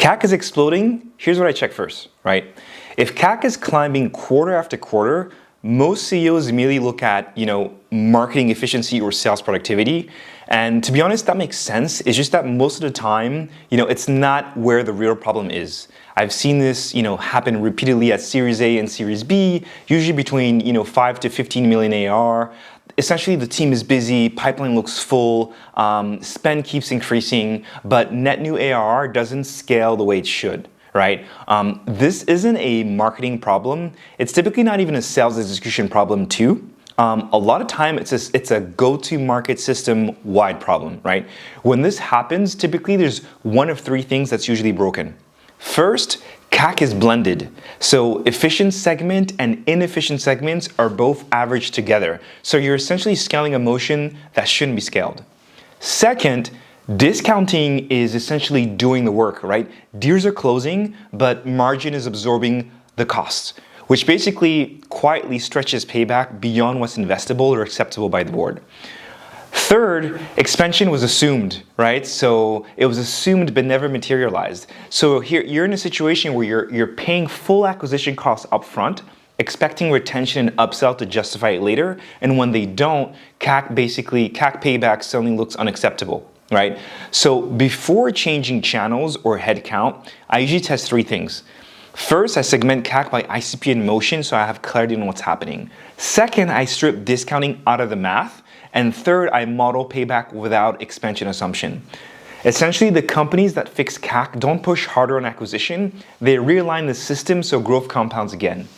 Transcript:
CAC is exploding. Here's what I check first, right? If CAC is climbing quarter after quarter, most CEOs immediately look at, marketing efficiency or sales productivity. And to be honest, that makes sense. It's just that most of the time, it's not where the real problem is. I've seen this, happen repeatedly at Series A and Series B, usually between, 5 to 15 million AR. Essentially, the team is busy, pipeline looks full, spend keeps increasing, but net new ARR doesn't scale the way it should, right? This isn't a marketing problem. It's typically not even a sales execution problem too. A lot of time it's a go-to-market system-wide problem, right? When this happens, typically there's one of three things that's usually broken. First, CAC is blended. So efficient segment and inefficient segments are both averaged together. So you're essentially scaling a motion that shouldn't be scaled. Second, discounting is essentially doing the work, right? Deals are closing, but margin is absorbing the costs, which basically quietly stretches payback beyond what's investable or acceptable by the board. Third, expansion was assumed, right? So it was assumed but never materialized. So here you're in a situation where you're paying full acquisition costs upfront, expecting retention and upsell to justify it later, and when they don't, CAC payback suddenly looks unacceptable, right? So before changing channels or headcount, I usually test three things. First, I segment CAC by ICP and motion so I have clarity on what's happening. Second, I strip discounting out of the math. And third, I model payback without expansion assumption. Essentially, the companies that fix CAC don't push harder on acquisition, they realign the system so growth compounds again.